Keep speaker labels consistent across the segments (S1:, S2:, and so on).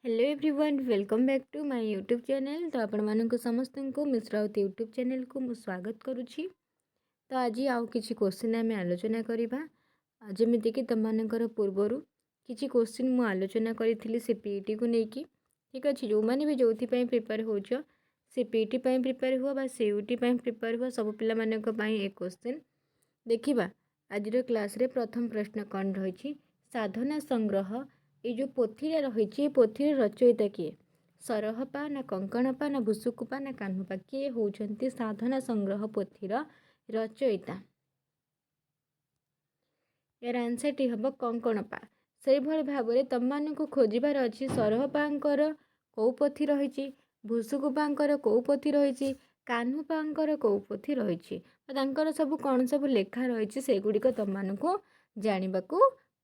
S1: Hello everyone welcome back to my YouTube channel. तो आपण मानक समस्त को मिश्रावती यूट्यूब चैनल को मु स्वागत करुच्ची। तो आज आउ किछि क्वेश्चन आम आलोचना करबा। जमिति कि तुम मानकर पूर्वर किछि क्वेश्चन मु आलोचना करी से पीईटी को लेकिन ठीक अच्छे जो मैंने भी जो प्रिपेयर हो से पीईटी प्रिपेयर हुआ बा सीयूटी प्रिपेयर हुआ सब पिला मानक पई एक क्वेश्चन देखिबा। आज क्लास रे प्रथम प्रश्न कौन रही साधना संग्रह ये जो पोथी रही पोथी रचयिता किए सरहपा ना कंकणपा ना भुसुकुपा ना कान्हुपा किए होउछंती साधना संग्रह पोथीर रचयिता। यार आंसर टी हम कंकणपा। से भली भाव में तुम मानक खोजार अच्छी सरहपांकर कौ पोथी रही भुसुकुपांकर कौ पोथी रही कान्हुपांकर कौ पोथी रही सब कौन सब लेखा रही से गुड़िक तुम मानक जानवाक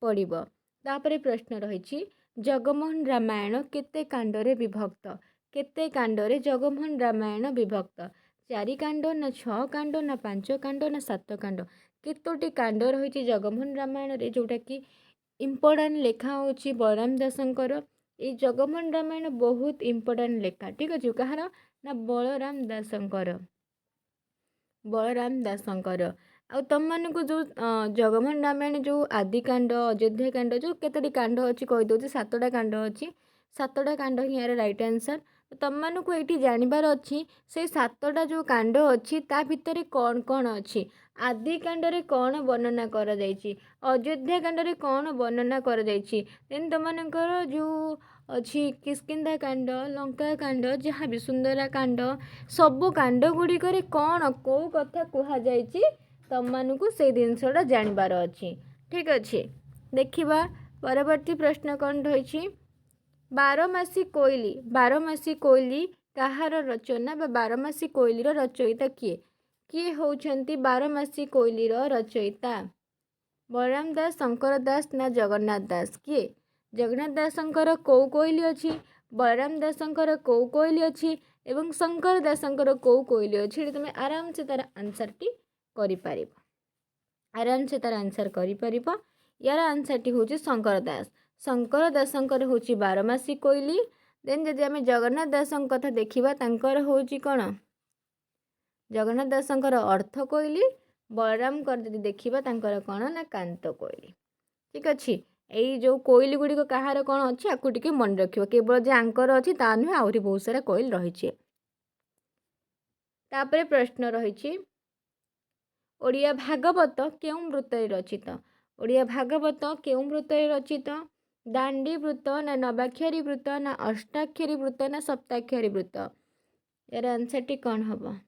S1: पड़ो। तापर प्रश्न रही जगमोहन रामायण केते कांडरे विभक्त केते कांडरे जगमोहन रामायण विभक्त 4 कांड ना 6 कांड ना 5 कांड ना 7 कांड केतोटी कांड रही जगमोहन रामायण रे जोटा कि इम्पोर्टाट लेखा होची बलराम दासंकर। ये जगमोहन रामायण बहुत इम्पोर्टाट लेखा ठीक अच्छे कहार ना बलराम दासंकर आ तुम मानक जो जगमोहन रामायण जो आदिकांड अयोध्या कांड जो केतोटी कांड अच्छी कहीदे 7टा कांड अच्छी 7टा कांड ही यार राइट आंसर। तुम मानक ये जानवर अच्छी से 7टा जो कांड अच्छी ता भितर कौन कौन अच्छी आदि कांड कौन वर्णना कर जाइछि अयोध्या कांड कौन वर्णना कर जाइछि देन तुम मानकर जो अच्छी किष्किंधा कांड लंका कांड जहाँ भी सुंदरा कांड सबु कांड गुड़िक कौन कौ कथा कहुई तुम मानक से जिनसा जानवर अच्छी ठीक अच्छे। देखा परवर्ती प्रश्न कौन रही बारमासी कोइली कहार रचना बा बारमासी कोइलीर रचयिता किए किए होउछंती बारमासी कोइलीर रचयिता बलराम दास शंकर दास ना जगन्नाथ दास किए जगन्नाथ दासंकर कौ कोइली अच्छी बलराम दासंकर कौ कोइली अच्छी एवं शंकर दासंकर कौ कोइली अच्छी तुम आराम से तार आंसर टी करि आराम से तार आंसर करि यार आंसर टी होची शंकर दासंकर होची बारमासी कोइली। देन जदि आम जगन्नाथ दासंक कथा देखिबा तांकर होची कौन जगन्नाथ दासंकर अर्थ कोइली बलराम कर जदि देखिबा तांकर कौन ना कांत कोइली ठीक अच्छे। यही जो कोइली गुड़िक कहार कौन अच्छी आपको टिके मन रखियो केवल जे आंकर अच्छी ता नुहे आहरी बहुत सारा कोइल रही। तापर प्रश्न रही ओडिया भागवत केउं वृत्तरे रचित ओडिया भागवत केउं वृत्तरे रचित दांडी वृत्त ना नवाक्षरी वृत्त ना अष्टाक्षरी वृत्त ना सप्ताक्षरी वृत्त यार आंसर टी कौन हम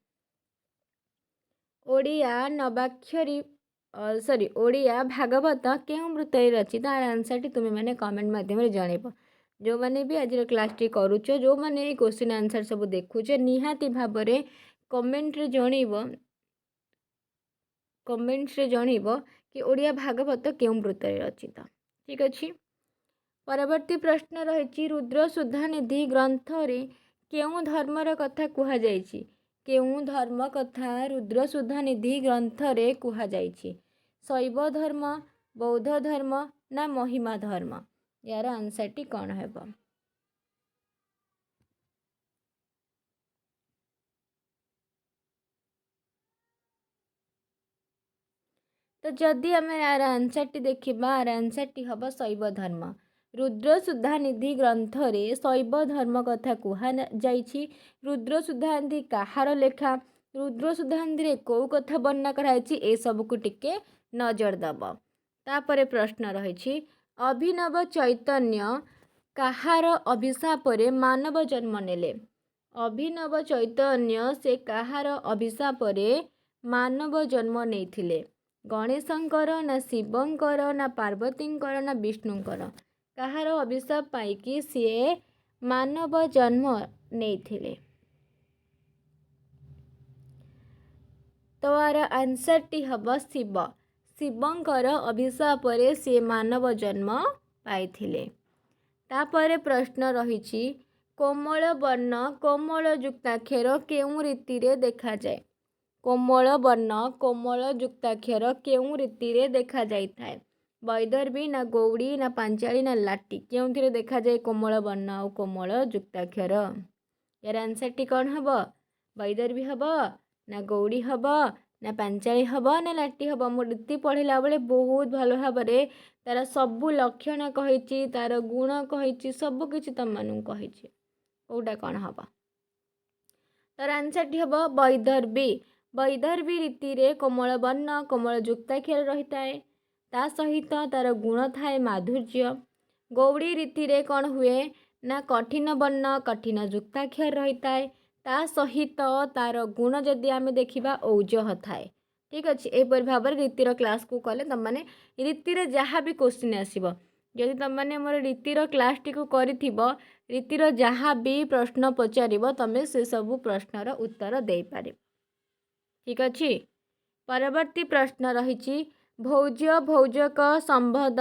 S1: ओडिया नवाक्षरी ओडिया भागवत केउं वृत्तरे रचित यार आंसर टी तुम्हें मैंने कमेंट माध्यम जनइब जो मैंने भी आज क्लास टी करुच जो मैंने क्वेश्चन आंसर सब देखुच निहाती भाव में कमेंट्रे जनइब कि ओडिया भागवत केउं वृत्तरे रचित ठीक अच्छे। परवर्ती प्रश्न रही रुद्र सुधानिधि ग्रंथ रे केउं धर्मर कथा कुहाଯାଇଛି केउं धर्म कथा रुद्र सुधानिधि ग्रंथ रे कुहाଯାଇଛି शैव धर्म बौद्ध धर्म ना महिमा धर्म यार आंसर टी कौन हेबो। तो जदि आम यार आंसर टी देखा यार आंसर टी हम शैव धर्म रुद्र सुधानिधि ग्रंथ रे शैव धर्म कथा कुहाଯାଇଛି। रुद्र सुधानिधि कहार लेखा रुद्र सुधानिधि रे कौ कथा वर्णना कराई ए सब को टिके नजर दब। तापर प्रश्न रही अभिनव चैतन्य कहार अभिशाप रे मानव जन्म नेले अभिनव चैतन्य से कहार अभिशाप रे मानव जन्म नेइथिले गणेशंकर ना शिवंकर ना पार्वतींकर ना विष्णुंकर कहार अभिशाप पाइकी सी मानव जन्म नेइथिले। तो यार आंसर टी हम शिवंकर अभिशाप रे सी मानव जन्म पाइथिले। तापर प्रश्न रही कोमल वर्ण कोमल युक्ताक्षर केउं रीति रे देखा जाए कोमल वर्ण कोमल युक्ताक्षर केउं रीति रे देखा जाए ବୈଦର୍ଭୀ ନା ଗୌଡ଼ି ନା ପାଞ୍ଚାଳି ନା ଲାଟି କେଉଁଥିରେ ଦେଖାଯାଏ କୋମଳ ବର୍ଣ୍ଣ ଆଉ କୋମଳ ଯୁକ୍ତାକ୍ଷର? ଏହାର ଆନ୍ସରଟି କ'ଣ ହେବ? ବୈଦର୍ଭୀ ହେବ ନା ଗୌଡ଼ି ହେବ ନା ପାଞ୍ଚାଳି ହେବ ନା ଲାଟି ହେବ? ମୁଁ ରୀତି ପଢ଼ିଲା ବେଳେ ବହୁତ ଭଲ ଭାବରେ ତାର ସବୁ ଲକ୍ଷଣ କହିଛି, ତାର ଗୁଣ କହିଛି, ସବୁ କିଛି ତମମାନଙ୍କୁ କହିଛି। କେଉଁଟା କ'ଣ ହେବ? ତାର ଆନ୍ସରଟି ହେବ ବୈଦର୍ଭୀ। ବୈଦର୍ଭୀ ରୀତିରେ କୋମଳ ବର୍ଣ୍ଣ କୋମଳ ଯୁକ୍ତାକ୍ଷର ରହିଥାଏ, ତା ସହିତ ତାର ଗୁଣ ଥାଏ ମାଧୁର୍ଯ୍ୟ। ଗୌଡ଼ି ରୀତିରେ କ'ଣ ହୁଏ ନା କଠିନ ବର୍ଣ୍ଣ କଠିନ ଯୁକ୍ତାକ୍ଷର ରହିଥାଏ, ତା ସହିତ ତାର ଗୁଣ ଯଦି ଆମେ ଦେଖିବା ଔଜହ ଥାଏ। ଠିକ୍ ଅଛି, ଏହିପରି ଭାବରେ ରୀତିର କ୍ଲାସ୍କୁ କଲେ ତୁମମାନେ ରୀତିରେ ଯାହା ବି କୋଶ୍ଚିନ୍ ଆସିବ, ଯଦି ତୁମମାନେ ମୋର ରୀତିର କ୍ଲାସ୍ଟିକୁ କରିଥିବ, ରୀତିର ଯାହା ବି ପ୍ରଶ୍ନ ପଚାରିବ ତୁମେ ସେସବୁ ପ୍ରଶ୍ନର ଉତ୍ତର ଦେଇପାରିବ। ଠିକ୍ ଅଛି, ପରବର୍ତ୍ତୀ ପ୍ରଶ୍ନ ରହିଛି ଭୌଜ ଭୌଜକ ସମ୍ବନ୍ଧ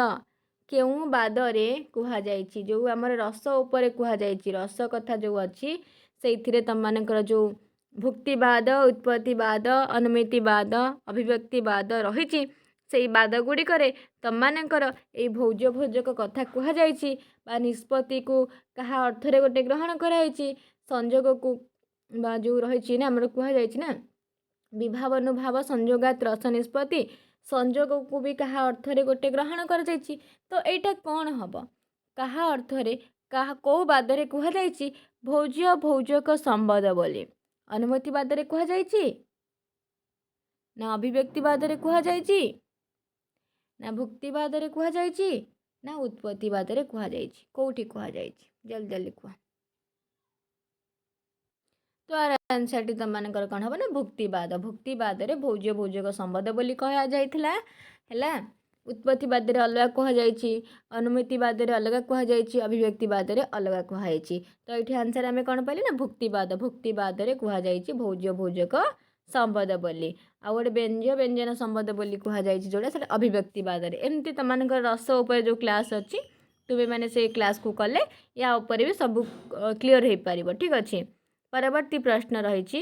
S1: କେଉଁ ବାଦରେ କୁହାଯାଇଛି? ଯେଉଁ ଆମର ରସ ଉପରେ କୁହାଯାଇଛି, ରସ କଥା ଯେଉଁ ଅଛି ସେଇଥିରେ ତୁମମାନଙ୍କର ଯେଉଁ ଭୁକ୍ତିବାଦ ଉତ୍ପତ୍ତିବାଦ ଅନୁମିତିବାଦ ଅଭିବ୍ୟକ୍ତିବାଦ ରହିଛି, ସେଇ ବାଦ ଗୁଡ଼ିକରେ ତୁମମାନଙ୍କର ଏଇ ଭୌଜ ଭୋଜକ କଥା କୁହାଯାଇଛି ବା ନିଷ୍ପତ୍ତିକୁ କାହା ଅର୍ଥରେ ଗୋଟେ ଗ୍ରହଣ କରାଯାଇଛି, ସଂଯୋଗକୁ ବା ଯେଉଁ ରହିଛି ନା ଆମର କୁହାଯାଇଛି ନା ବିଭାବ ଅନୁଭାବ ସଂଯୋଗାତ୍ ରସ ନିଷ୍ପତ୍ତି, ସଂଯୋଗକୁ ବି କାହା ଅର୍ଥରେ ଗୋଟେ ଗ୍ରହଣ କରାଯାଇଛି। ତ ଏଇଟା କ'ଣ ହେବ? କାହା ଅର୍ଥରେ କାହା କେଉଁ ବାଦରେ କୁହାଯାଇଛି ଭୌଜ ଭୌଜକ ସମ୍ବନ୍ଧ ବୋଲି? ଅନୁମତିବାଦରେ କୁହାଯାଇଛି ନା ଅଭିବ୍ୟକ୍ତିବାଦରେ କୁହାଯାଇଛି ନା ଭୁକ୍ତିବାଦରେ କୁହାଯାଇଛି ନା ଉତ୍ପତ୍ତିବାଦରେ କୁହାଯାଇଛି? କେଉଁଠି କୁହାଯାଇଛି? ଜଲ୍ଦି ଜଲ୍ଦି କୁହ। ତ ଆର ଆନ୍ସରଟି ତୁମମାନଙ୍କର କ'ଣ ହେବ ନା ଭୁକ୍ତିବାଦ। ଭୁକ୍ତିବାଦରେ ଭୌଜ ଭୌଜକ ସମ୍ବନ୍ଧ ବୋଲି କୁହାଯାଇଥିଲା, ହେଲା। ଉତ୍ପତ୍ତିବାଦରେ ଅଲଗା କୁହାଯାଇଛି, ଅନୁମିତିବାଦରେ ଅଲଗା କୁହାଯାଇଛି, ଅଭିବ୍ୟକ୍ତିବାଦରେ ଅଲଗା କୁହାଯାଇଛି। ତ ଏଇଠି ଆନ୍ସର ଆମେ କ'ଣ ପାଇଲେ ନା ଭୁକ୍ତିବାଦ। ଭୁକ୍ତିବାଦରେ କୁହାଯାଇଛି ଭୌଜ ଭୌଜକ ସମ୍ବନ୍ଧ ବୋଲି, ଆଉ ଗୋଟେ ବ୍ୟଞ୍ଜନ ସମ୍ବନ୍ଧ ବୋଲି କୁହାଯାଇଛି ଯେଉଁଟା ସେଟା ଅଭିବ୍ୟକ୍ତିବାଦରେ। ଏମିତି ତୁମମାନଙ୍କର ରସ ଉପରେ ଯେଉଁ କ୍ଲାସ୍ ଅଛି ତୁମେମାନେ ସେଇ କ୍ଲାସ୍କୁ କଲେ ୟା ଉପରେ ବି ସବୁ କ୍ଲିଅର୍ ହେଇପାରିବ। ଠିକ୍ ଅଛି, ପରବର୍ତ୍ତୀ ପ୍ରଶ୍ନ ରହିଛି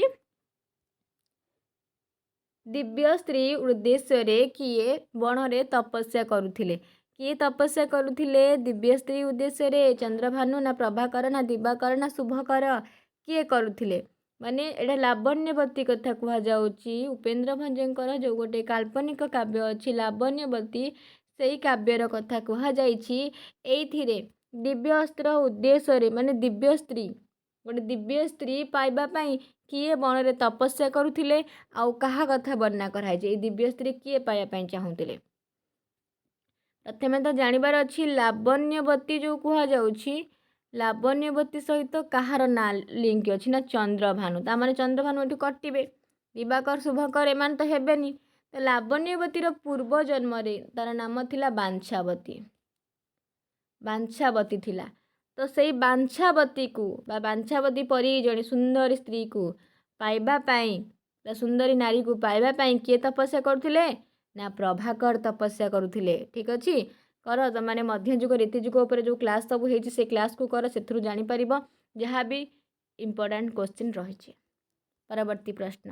S1: ଦିବ୍ୟ ସ୍ତ୍ରୀ ଉଦ୍ଦେଶ୍ୟରେ କିଏ ବଣରେ ତପସ୍ୟା କରୁଥିଲେ? କିଏ ତପସ୍ୟା କରୁଥିଲେ ଦିବ୍ୟ ସ୍ତ୍ରୀ ଉଦ୍ଦେଶ୍ୟରେ? ଚନ୍ଦ୍ରଭାନୁ ନା ପ୍ରଭାକର ନା ଦିବାକର ନା ଶୁଭକର? କିଏ କରୁଥିଲେ? ମାନେ ଏଇଟା ଲାବଣ୍ୟବତୀ କଥା କୁହାଯାଉଛି। ଉପେନ୍ଦ୍ର ଭଞ୍ଜଙ୍କର ଯେଉଁ ଗୋଟେ କାଳ୍ପନିକ କାବ୍ୟ ଅଛି ଲାବଣ୍ୟବତୀ, ସେଇ କାବ୍ୟର କଥା କୁହାଯାଇଛି। ଏଇଥିରେ ଦିବ୍ୟ ଅସ୍ତ୍ର ଉଦ୍ଦେଶ୍ୟରେ ମାନେ ଦିବ୍ୟ ସ୍ତ୍ରୀ, ଗୋଟେ ଦିବ୍ୟ ସ୍ତ୍ରୀ ପାଇବା ପାଇଁ କିଏ ବଣରେ ତପସ୍ୟା କରୁଥିଲେ ଆଉ କାହା କଥା ବର୍ଣ୍ଣନା କରାଯାଇଛି? ଏଇ ଦିବ୍ୟ ସ୍ତ୍ରୀ କିଏ ପାଇବା ପାଇଁ ଚାହୁଁଥିଲେ? ପ୍ରଥମେ ତ ଜାଣିବାର ଅଛି ଲାବଣ୍ୟବତୀ ଯେଉଁ କୁହାଯାଉଛି, ଲାବଣ୍ୟବତୀ ସହିତ କାହାର ନାଁ ଲିଙ୍କ ଅଛି ନା ଚନ୍ଦ୍ରଭାନୁ। ତାମାନେ ଚନ୍ଦ୍ରଭାନୁ ଏଠୁ କଟିବେ, ଦିବାକର ଶୁଭକର ଏମାନେ ତ ହେବେନି। ତ ଲାବଣ୍ୟବତୀର ପୂର୍ବ ଜନ୍ମରେ ତାର ନାମ ଥିଲା ବାଞ୍ଛାବତୀ, ବାଞ୍ଛାବତୀ ଥିଲା। ତ ସେଇ ବାଞ୍ଛାବତୀକୁ ବା ବାଞ୍ଛାବତୀ ପରି ଜଣେ ସୁନ୍ଦରୀ ସ୍ତ୍ରୀକୁ ପାଇବା ପାଇଁ ବା ସୁନ୍ଦରୀ ନାରୀକୁ ପାଇବା ପାଇଁ କିଏ ତପସ୍ୟା କରୁଥିଲେ ନା ପ୍ରଭାକର ତପସ୍ୟା କରୁଥିଲେ। ଠିକ୍ ଅଛି, କର ତୁମମାନେ ମଧ୍ୟଯୁଗ ରୀତିଯୁଗ ଉପରେ ଯେଉଁ କ୍ଲାସ୍ ସବୁ ହେଇଛି ସେ କ୍ଲାସ୍କୁ କର, ସେଥିରୁ ଜାଣିପାରିବ ଯାହା ବି ଇମ୍ପୋର୍ଟାଣ୍ଟ କୋଶ୍ଚିନ୍ ରହିଛି। ପରବର୍ତ୍ତୀ ପ୍ରଶ୍ନ,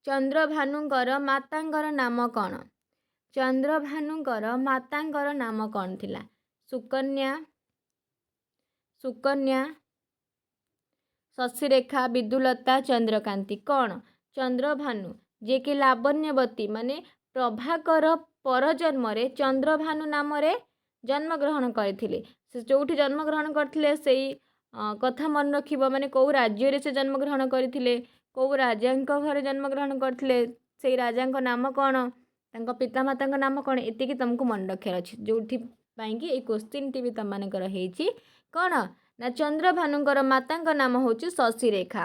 S1: ଚନ୍ଦ୍ରଭାନୁଙ୍କର ମାତାଙ୍କର ନାମ କ'ଣ? ଚନ୍ଦ୍ରଭାନୁଙ୍କର ମାତାଙ୍କର ନାମ କ'ଣ ଥିଲା? ସୁକନ୍ୟା, ସୁକନ୍ୟା, ଶଶିରେଖା, ବିଦୁଲତା, ଚନ୍ଦ୍ରକାନ୍ତି। କ'ଣ? ଚନ୍ଦ୍ରଭାନୁ ଯିଏକି ଲାବଣ୍ୟବତୀ ମାନେ ପ୍ରଭାକର ପରଜନ୍ମରେ ଚନ୍ଦ୍ରଭାନୁ ନାମରେ ଜନ୍ମଗ୍ରହଣ କରିଥିଲେ। ସେ ଯେଉଁଠି ଜନ୍ମଗ୍ରହଣ କରିଥିଲେ ସେଇ କଥା ମନେ ରଖିବ, ମାନେ କେଉଁ ରାଜ୍ୟରେ ସେ ଜନ୍ମଗ୍ରହଣ କରିଥିଲେ, କେଉଁ ରାଜାଙ୍କ ଘରେ ଜନ୍ମଗ୍ରହଣ କରିଥିଲେ, ସେଇ ରାଜାଙ୍କ ନାମ କ'ଣ, ତାଙ୍କ ପିତାମାତାଙ୍କ ନାମ କ'ଣ, ଏତିକି ତୁମକୁ ମନେ ରଖିବାର ଅଛି। ଯେଉଁଠି ପାଇଁକି ଏଇ କୋଶ୍ଚିନ୍ଟି ବି ତୁମମାନଙ୍କର ହେଇଛି କ'ଣ ନା ଚନ୍ଦ୍ରଭାନୁଙ୍କର ମାତାଙ୍କ ନାମ ହେଉଛି ଶଶିରେଖା।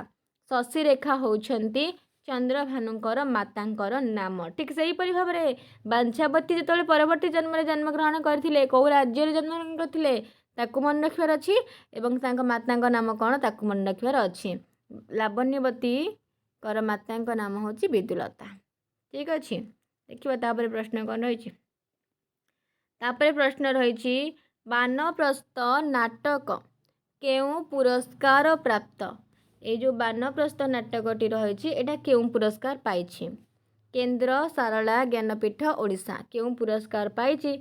S1: ଶଶିରେଖା ହେଉଛନ୍ତି ଚନ୍ଦ୍ରଭାନୁଙ୍କର ମାତାଙ୍କର ନାମ। ଠିକ୍ ସେହିପରି ଭାବରେ ବାଞ୍ଛାବତୀ ଯେତେବେଳେ ପରବର୍ତ୍ତୀ ଜନ୍ମରେ ଜନ୍ମଗ୍ରହଣ କରିଥିଲେ, କେଉଁ ରାଜ୍ୟରେ ଜନ୍ମଗ୍ରହଣ କରିଥିଲେ ତାକୁ ମନେ ରଖିବାର ଅଛି ଏବଂ ତାଙ୍କ ମାତାଙ୍କ ନାମ କ'ଣ ତାକୁ ମନେ ରଖିବାର ଅଛି। ଲାବଣ୍ୟବତୀଙ୍କର ମାତାଙ୍କ ନାମ ହେଉଛି ବିଦୁଲତା। ଠିକ୍ ଅଛି, ଦେଖିବା ତାପରେ ପ୍ରଶ୍ନ କ'ଣ ରହିଛି। ତାପରେ ପ୍ରଶ୍ନ ରହିଛି ବାନପ୍ରସ୍ଥ ନାଟକ କେଉଁ ପୁରସ୍କାର ପ୍ରାପ୍ତ? ଏଇ ଯେଉଁ ବାନପ୍ରସ୍ଥ ନାଟକଟି ରହିଛି ଏଇଟା କେଉଁ ପୁରସ୍କାର ପାଇଛି? केन्द्र सारला ज्ञानपीठ ओडिशा केउं पुरस्कार पाइछि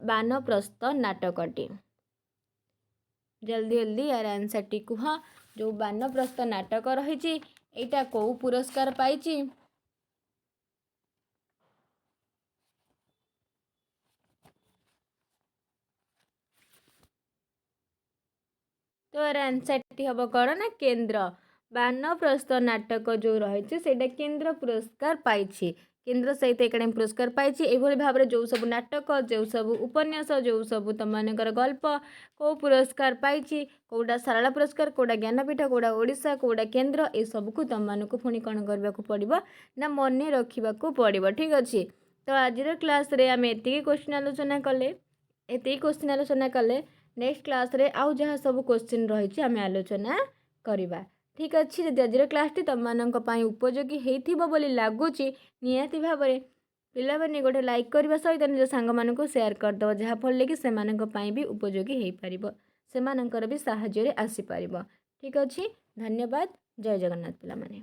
S1: बानप्रस्थ नाटकटी। जल्दी जल्दी यार आंसर टी कुह जो बानप्रस्थ नाटक रही एटा कौ पुरस्कार पाइछि। तो यार आंसर टी हम कौन ना केन्द्र बानप्रस्थ नाटक जो रही से केन्द्र पुरस्कार पाइछि। केन्द्र साहित्य एकाडेमी पुरस्कार पाइछि। एभली भाव जो सब नाटक जो सब उपन्यास जो सब तुम मानकर गल्प कौ पुरस्कार पाइछि कौटा सारला पुरस्कार कौटा ज्ञानपीठ कौटा ओडिशा कौटा केन्द्र ए सबको तुम मानक पुणी कौन करने पड़ो ना मन रखा पड़ो। ठीक अच्छे तो आज क्लास रे आम एति क्वेश्चन आलोचना कले एति क्वेश्चन आलोचना कले नेक्स्ट क्लास रे आउ जहाँ सब क्वेश्चन रही आम आलोचना करवा। ठीक अच्छे जदि आज क्लासटी तुम मानक उपयोगी होइथिबो बोली लगुच निहाती भाव में पिलाने गोटे लाइक करने सहित निज सांग मानक शेयर करदेव जहाँफल कि से भी उपयोगी हो पार से भी साहाय्य आसीपर। ठीक अच्छे धन्यवाद। जय जगन्नाथ पिला माने।